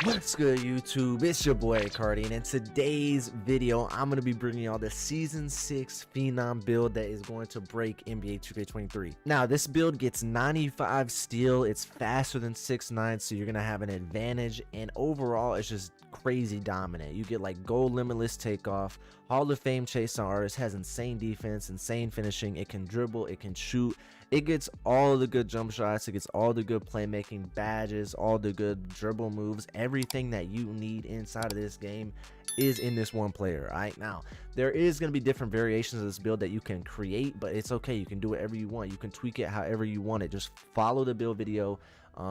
What's good, YouTube? It's your boy Cardi, and in today's video I'm going to be bringing y'all the season 6 Phenom build that is going to break NBA 2K23. Now this build gets 95 steal, it's faster than 6'9", so you're going to have an advantage, and overall it's just crazy dominant. You get like gold limitless takeoff, Hall of Fame chase on artist, has insane defense, insane finishing, it can dribble, it can shoot, it gets all the good jump shots, it gets all the good playmaking badges, all the good dribble moves. Everything that you need inside of this game is in this one player. All right, now there is going to be different variations of this build that you can create, but it's okay, you can do whatever you want, you can tweak it however you want it. Just follow the build video,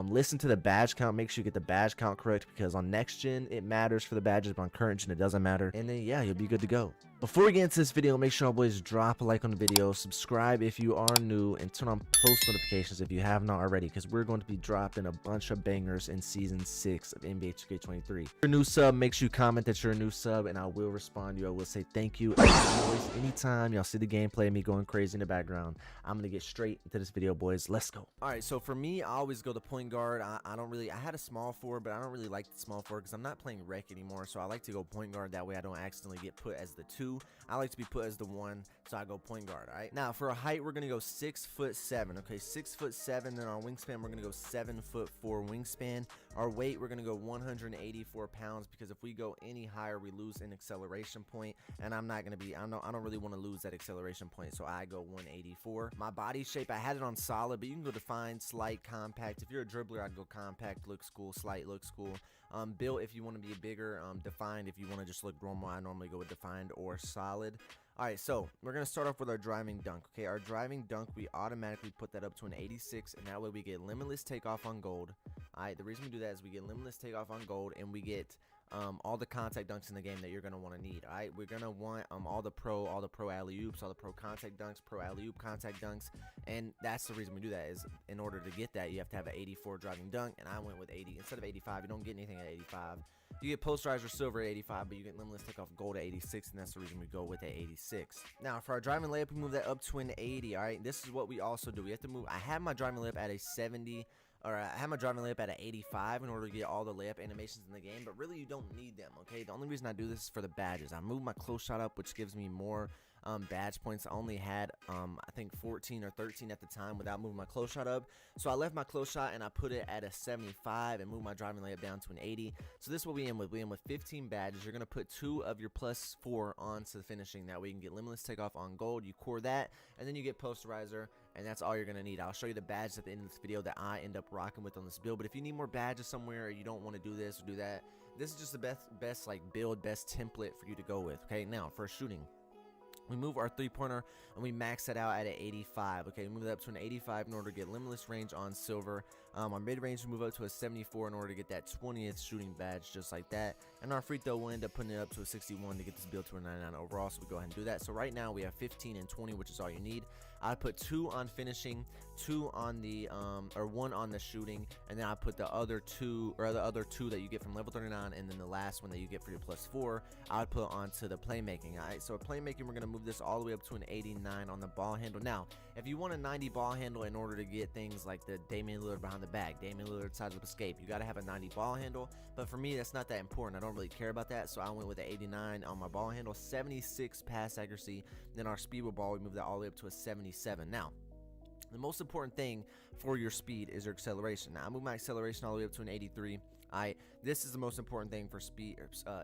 listen to the badge count, make sure you get the badge count correct, because on next gen it matters for the badges, but on current gen it doesn't matter, and then yeah, you'll be good to go. Before we get into this video, make sure y'all boys drop a like on the video, subscribe if you are new, and turn on post notifications if you have not already, because we're going to be dropping a bunch of bangers in season 6 of NBA 2K23. If you're a new sub, make sure you comment that you're a new sub, and I will respond to you. I will say thank you. As always, anytime y'all see the gameplay, me going crazy in the background, I'm gonna get straight into this video, boys. Let's go. All right, so for me, I always go to point guard. I don't really, I had a small forward, but I don't really like the small forward because I'm not playing rec anymore, so I like to go point guard. That way I don't accidentally get put as the 2. I like to be put as the 1, so I go point guard. All right, now for a height, we're gonna go 6'7". Okay, 6'7". Then our wingspan, we're gonna go 7'4" wingspan. Our weight, we're gonna go 184 pounds, because if we go any higher, we lose an acceleration point, and I'm not gonna be, I don't really want to lose that acceleration point, so I go 184. My body shape, I had it on solid, but you can go define, slight, compact. If you're a dribbler, I'd go compact, looks cool. Slight looks cool. Built if you want to be bigger. Defined if you want to just look normal. I normally go with defined or solid. Alright, so we're going to start off with our driving dunk. Okay, our driving dunk, we automatically put that up to an 86, and that way we get limitless takeoff on gold. Alright, the reason we do that is we get limitless takeoff on gold, and we get all the contact dunks in the game that you're going to want to need. Alright, we're going to want all the pro alley-oops, all the pro contact dunks, pro alley-oop contact dunks, and that's the reason we do that, is in order to get that, you have to have an 84 driving dunk, and I went with 80. Instead of 85, you don't get anything at 85. You get posterizer silver at 85, but you get limitless takeoff gold at 86, and that's the reason we go with at 86. Now, for our driving layup, we move that up to an 80, alright? This is what we also do. We have to move, I have my driving layup at a 70, or I have my driving layup at an 85 in order to get all the layup animations in the game, but really you don't need them, okay? The only reason I do this is for the badges. I move my close shot up, which gives me more badge points. I only had I think 14 or 13 at the time without moving my close shot up, so I left my close shot and I put it at a 75 and moved my driving layup down to an 80. So this is what we end with. We end with 15 badges. You're going to put 2 of your +4 onto the finishing, that way you can get limitless takeoff on gold. You core that, and then you get posterizer, and that's all you're going to need. I'll show you the badges at the end of this video that I end up rocking with on this build, but if you need more badges somewhere, or you don't want to do this or do that, this is just the best like build, best template for you to go with. Okay, now for shooting, we move our 3-pointer and we max that out at an 85. Okay, we move that up to an 85 in order to get limitless range on silver. Our mid-range, we move up to a 74 in order to get that 20th shooting badge, just like that. And our free throw, we'll end up putting it up to a 61 to get this build to a 99 overall. So we go ahead and do that. So right now we have 15 and 20, which is all you need. I put 2 on finishing, 2 on the or 1 on the shooting, and then I put the other 2, or the other 2 that you get from level 39, and then the last one that you get for your +4 I would put onto the playmaking. Alright, so playmaking, we're gonna move this all the way up to an 89 on the ball handle. Now, if you want a 90 ball handle in order to get things like the Damian Lillard behind the back, Damian Lillard sides up escape, you gotta have a 90 ball handle. But for me, that's not that important. I don't really care about that, so I went with an 89 on my ball handle, 76 pass accuracy. Then our speed with ball, we move that all the way up to a 77. Now, the most important thing for your speed is your acceleration. Now, I move my acceleration all the way up to an 83. This is the most important thing for speed.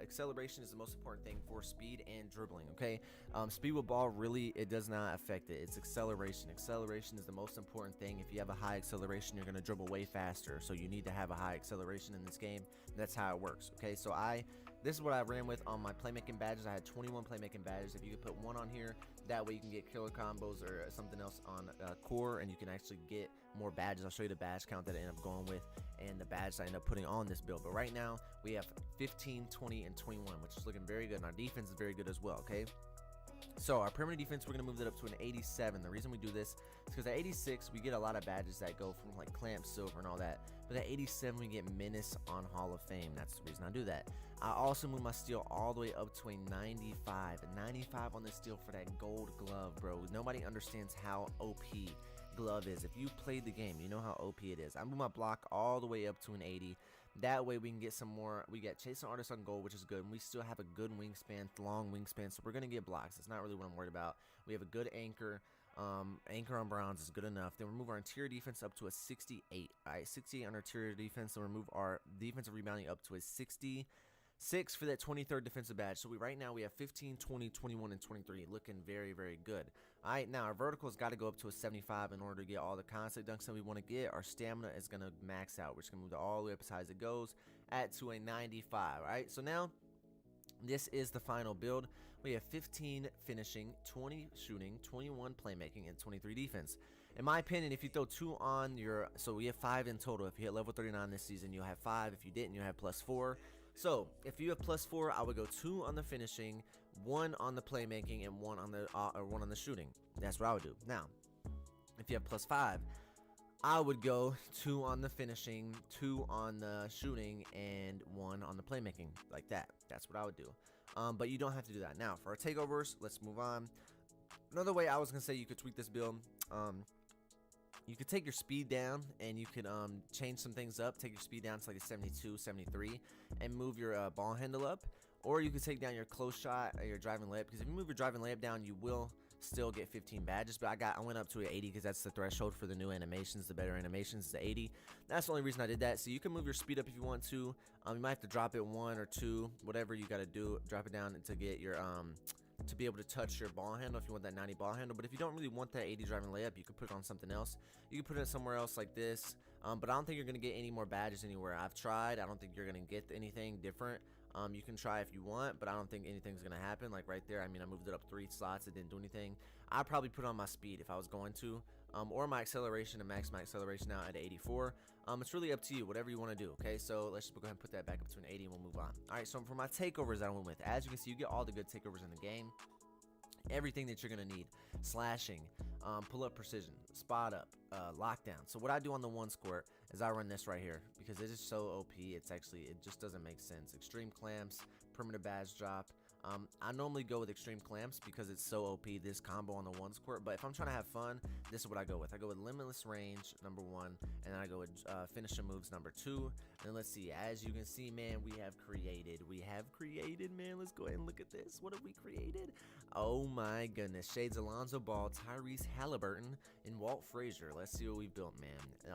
Acceleration is the most important thing for speed and dribbling, okay? Speed with ball, really, it does not affect it. It's acceleration. Acceleration is the most important thing. If you have a high acceleration, you're going to dribble way faster. So you need to have a high acceleration in this game. That's how it works, okay? So this is what I ran with on my playmaking badges. I had 21 playmaking badges. If you could put 1 on here, that way you can get killer combos or something else on core, and you can actually get more badges. I'll show you the badge count that I end up going with and the badges I end up putting on this build. But right now we have 15, 20, and 21, which is looking very good, and our defense is very good as well. Okay, so our perimeter defense, we're gonna move that up to an 87. The reason we do this is because at 86 we get a lot of badges that go from like clamp, silver, and all that, but at 87 we get menace on Hall of Fame. That's the reason I do that. I also move my steal all the way up to a 95. A 95 on the steal for that gold glove, bro. Nobody understands how OP glove is. If you played the game, you know how OP it is. I move my block all the way up to an 80. That way we can get some more. We get chasing artists on gold, which is good, and we still have a good wingspan, long wingspan, so we're gonna get blocks. It's not really what I'm worried about. We have a good anchor. Anchor on bronze is good enough. Then remove our interior defense up to a 68. All right, 68 on our interior defense. And remove our defensive rebounding up to a 66 for that 23rd defensive badge. So right now we have 15, 20, 21, and 23, looking very, very good. All right, now our vertical has got to go up to a 75 in order to get all the constant dunks that we want to get. Our stamina is going to max out. We're just going to move all the way up as high as it goes to a 95. All right, so now this is the final build. We have 15 finishing, 20 shooting, 21 playmaking, and 23 defense. In my opinion, if you throw 2 on your, so we have 5 in total. If you hit level 39 this season, you'll have 5. If you didn't, you'll have +4. So if you have +4, I would go 2 on the finishing, 1 on the playmaking, and 1 on the shooting. That's what I would do. Now, if you have +5, I would go 2 on the finishing, 2 on the shooting, and 1 on the playmaking, like that. That's what I would do. But you don't have to do that. Now, for our takeovers, let's move on. Another way I was going to say you could tweak this build, you could take your speed down, and you could change some things up. Take your speed down to like a 72, 73, and move your ball handle up. Or you could take down your close shot or your driving layup, because if you move your driving layup down, you will still get 15 badges. But I went up to an 80 because that's the threshold for the new animations. The better animations is the 80. That's the only reason I did that. So you can move your speed up if you want to. You might have to drop it 1 or 2, whatever you got to do. Drop it down to get your to be able to touch your ball handle if you want that 90 ball handle. But if you don't really want that 80 driving layup, you could put it on something else. You can put it somewhere else like this. But I don't think you're going to get any more badges anywhere. I've tried. I don't think you're going to get anything different. You can try if you want, but I don't think anything's going to happen. Like right there, I mean, I moved it up 3 slots. It didn't do anything. I'd probably put on my speed if I was going to, or my acceleration, and max my acceleration out at 84. It's really up to you, whatever you want to do, okay? So let's just go ahead and put that back up to an 80, and we'll move on. All right, so for my takeovers that I went with, as you can see, you get all the good takeovers in the game. Everything that you're going to need: slashing, pull-up precision, spot up, lockdown. So what I do on the 1 squirt is I run this right here because it is so OP. It just doesn't make sense. Extreme clamps, perimeter badge drop. I normally go with extreme clamps because it's so OP, this combo on the 1 squirt. But if I'm trying to have fun, this is what I go with. I go with limitless range, number 1, and then I go with finishing moves, number 2. And let's see, as you can see, man, we have created, man. Let's go ahead and look at this. What have we created? Oh my goodness. Shades Alonzo Ball, Tyrese Halliburton, and Walt Frazier. Let's see what we've built, man.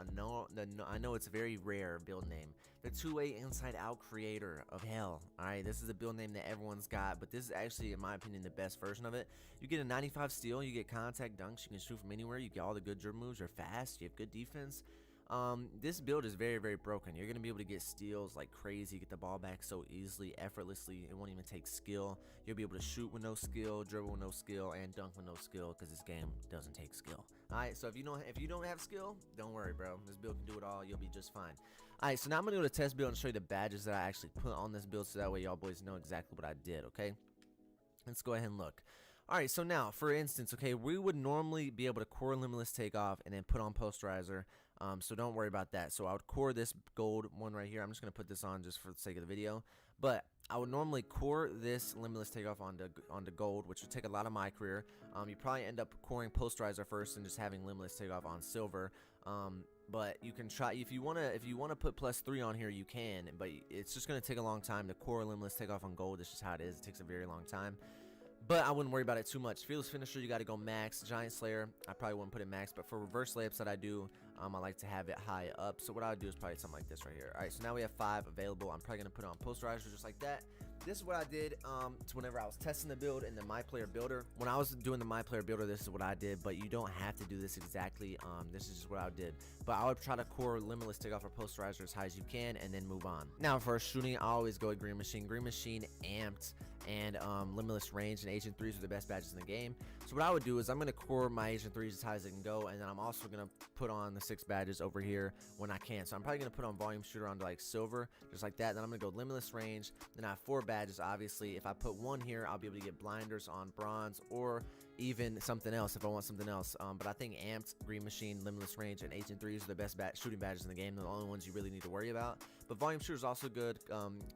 I know it's a very rare build name. The 2-way inside out creator of hell. All right, this is a build name that everyone's got, but this is actually, in my opinion, the best version of it. You get a 95 steal, you get contact dunks, you can shoot from anywhere, you get all the good dribble moves, you're fast, you have good defense. This build is very, very broken. You're going to be able to get steals like crazy, get the ball back so easily, effortlessly. It won't even take skill. You'll be able to shoot with no skill, dribble with no skill, and dunk with no skill, because this game doesn't take skill. Alright, so if you don't have skill, don't worry, bro. This build can do it all. You'll be just fine. Alright, so now I'm going to go to test build and show you the badges that I actually put on this build, so that way y'all boys know exactly what I did, okay? Let's go ahead and look. Alright, so now, for instance, okay, we would normally be able to core limitless takeoff and then put on posterizer, so don't worry about that. So I would core this gold one right here. I'm just going to put this on just for the sake of the video, but I would normally core this limitless takeoff onto gold, which would take a lot of my career. You probably end up coring posterizer first and just having limitless takeoff on silver. But you can try, if you wanna put +3 on here, you can, but it's just gonna take a long time to core limitless takeoff on gold. That's just how it is. It takes a very long time. But I wouldn't worry about it too much. Fearless finisher, you got to go max. Giant slayer, I probably wouldn't put it max, but for reverse layups that I do, I like to have it high up. So what I would do is probably something like this right here. All right, so now we have 5 available. I'm probably gonna put it on posterizer just like that. This is what I did to whenever I was testing the build in the myplayer builder. When I was doing the myplayer builder, this is what I did, but you don't have to do this exactly. This is just what I did. But I would try to core limitless takeoff or posterizer as high as you can, and then move on. Now for shooting, I always go with green machine, amped, and limitless range, and agent 3s are the best badges in the game. So what I would do is I'm going to core my agent 3s as high as it can go, and then I'm also going to put on the 6 badges over here when I can. So I'm probably going to put on volume shooter onto like silver, just like that. Then I'm going to go limitless range. Then I have 4 badges. Obviously, if I put 1 here, I'll be able to get blinders on bronze, or even something else if I want something else. But I think amped, green machine, limitless range, and agent 3s are the best shooting badges in the game. They're the only ones you really need to worry about. But volume shooter is also good.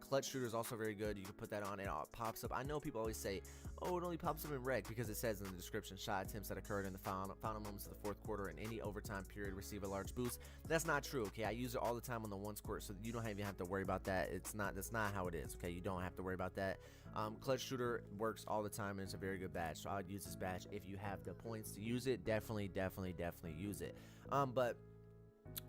Clutch shooter is also very good. You can put that on, it all pops up. I know people always say, oh, it only pops up in red, because it says in the description. Shot attempts that occurred in the final moments of the fourth quarter and any overtime period receive a large boost. That's not true, okay? I use it all the time on the one score, so you don't even have to worry about that. That's not how it is, okay? You don't have to worry about that. Clutch shooter works all the time, and it's a very good badge, so I would use this badge if you have the points to use it. Definitely use it. But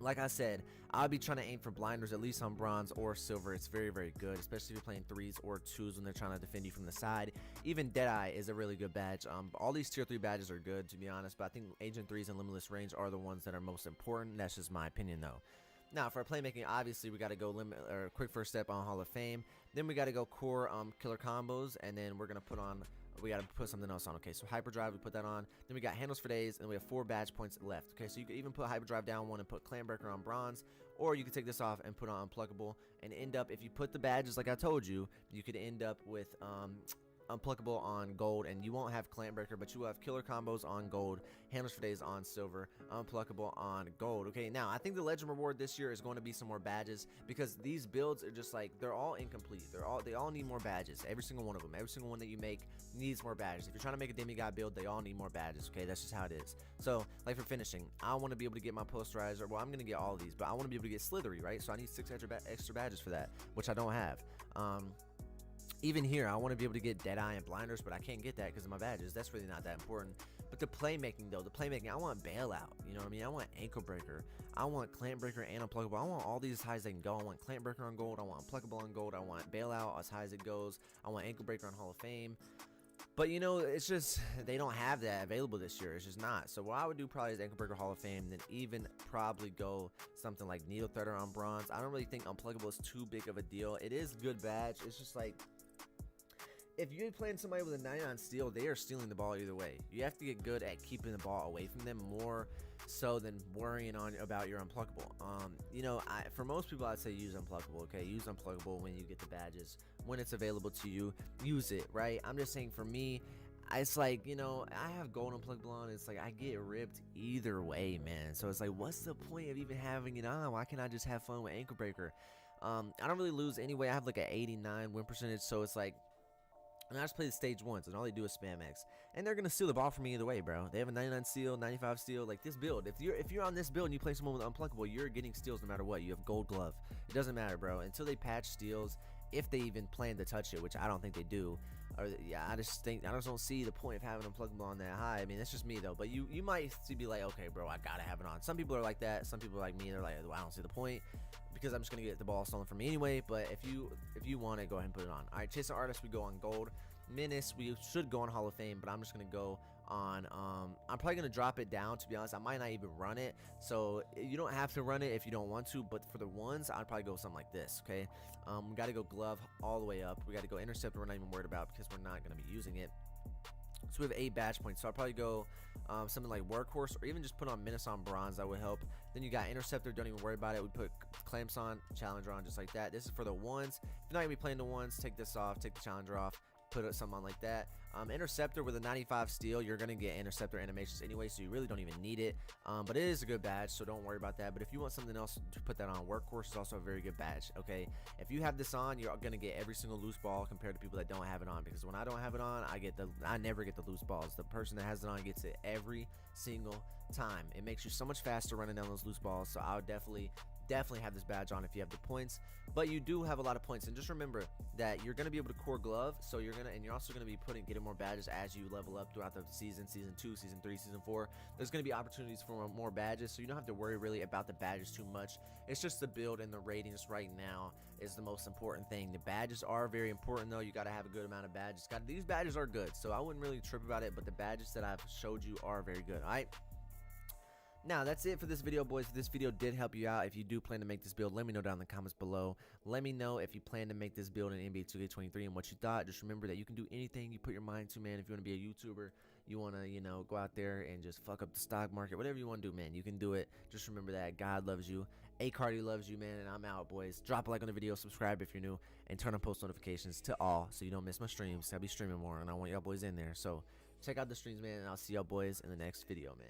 like I said, I'll be trying to aim for blinders, at least on bronze or silver. It's very good, especially if you're playing 3s or 2s when they're trying to defend you from the side. Even Deadeye is a really good badge. All these tier 3 badges are good, to be honest, but I think Agent 3s and Limitless Range are the ones that are most important. That's just my opinion, though. Now, for our playmaking, obviously, we got to go quick first step on Hall of Fame. Then we got to go core killer combos, and then we're going to put on, we got to put something else on. Okay, so hyperdrive, we put that on. Then we got handles for days, and we have 4 badge points left. Okay, so you can even put hyperdrive down 1 and put clan breaker on bronze, or you can take this off and put on unpluckable and end up, if you put the badges like I told you, you could end up with unpluckable on gold, and you won't have clan breaker, but you will have killer combos on gold, handles for days on silver, unpluckable on gold. Okay, now I think the legend reward this year is going to be some more badges, because these builds are just like, they're all incomplete. They all need more badges. Every single one of them, every single one that you make needs more badges. If you're trying to make a demigod build, they all need more badges. Okay, that's just how it is. So like for finishing, I want to be able to get my posterizer. Well, I'm gonna get all of these, but I want to be able to get slithery, right? So I need 6 extra badges for that, which I don't have. Even here, I want to be able to get Deadeye and blinders, but I can't get that because of my badges. That's really not that important. But the playmaking, though, I want bailout. You know what I mean? I want ankle breaker. I want clamp breaker and unpluckable. I want all these as high as they can go. I want clamp breaker on gold. I want unpluckable on gold. I want bailout as high as it goes. I want ankle breaker on Hall of Fame. But, you know, it's just, they don't have that available this year. It's just not. So what I would do probably is ankle breaker Hall of Fame, then even probably go something like needle threader on bronze. I don't really think unpluckable is too big of a deal. It is a good badge. It's just like, if you're playing somebody with a 99 steal, they are stealing the ball either way. You have to get good at keeping the ball away from them more so than worrying about your unpluckable. You know, for most people, I'd say use unpluckable. Okay, use unpluckable when you get the badges, when it's available to you. Use it, right? I'm just saying, for me, it's like, you know, I have gold unpluckable on. It's like I get ripped either way, man. So it's like, what's the point of even having it on? Why can't I just have fun with ankle breaker? I don't really lose anyway. I have like an 89 win percentage, so it's like, and I just play the stage once, and all they do is spam X, and they're gonna steal the ball from me either way, bro. They have a 99 steal, 95 steal. Like this build, if you're on this build and you play someone with unpluckable, you're getting steals no matter what. You have gold glove. It doesn't matter, bro. Until they patch steals, if they even plan to touch it, which I don't think they do. Or yeah, I just don't see the point of having unpluckable on that high. I mean, that's just me though. But you might be like, okay, bro, I gotta have it on. Some people are like that. Some people are like me. They're like, well, I don't see the point, because I'm just gonna get the ball stolen from me anyway. But if you want it, go ahead and put it on. All right, chasing artist, we go on gold. Menace, we should go on Hall of Fame, but I'm just gonna go on I'm probably gonna drop it down, to be honest. I might not even run it, so you don't have to run it if you don't want to, but for the ones, I'd probably go something like this. Okay, we got to go glove all the way up. We got to go interceptor, we're not even worried about because we're not going to be using it. So we have 8 badge points, so I'll probably go something like workhorse, or even just put on menace on bronze. That would help. Then you got interceptor, don't even worry about it. We put clamps on, challenger on, just like that. This is for the ones. If you're not gonna be playing the ones, take this off, take the challenger off, put something on like that. Interceptor with a 95 steal, you're gonna get interceptor animations anyway, so you really don't even need it. But it is a good badge, so don't worry about that. But if you want something else to put that on, workhorse is also a very good badge. Okay, if you have this on, you're gonna get every single loose ball compared to people that don't have it on, because when I don't have it on, I never get the loose balls. The person that has it on gets it every single time. It makes you so much faster running down those loose balls, so I would definitely have this badge on if you have the points. But you do have a lot of points, and just remember that you're going to be able to core glove, so you're also going to be getting more badges as you level up throughout the season 2, season 3, season 4. There's going to be opportunities for more badges, so you don't have to worry really about the badges too much. It's just the build and the ratings right now is the most important thing. The badges are very important though. You got to have a good amount of badges. These badges are good, so I wouldn't really trip about it, but the badges that I've showed you are very good. All right, now that's it for this video, boys. If this video did help you out, if you do plan to make this build, let me know down in the comments below. Let me know if you plan to make this build in NBA 2K23 and what you thought. Just remember that you can do anything you put your mind to, man. If you want to be a YouTuber, you want to, you know, go out there and just fuck up the stock market, whatever you want to do, man, you can do it. Just remember that God loves you, Cardi loves you, man, and I'm out, boys. Drop a like on the video, subscribe if you're new, and turn on post notifications to all so you don't miss my streams. I'll be streaming more, and I want y'all boys in there. So check out the streams, man, and I'll see y'all boys in the next video, man.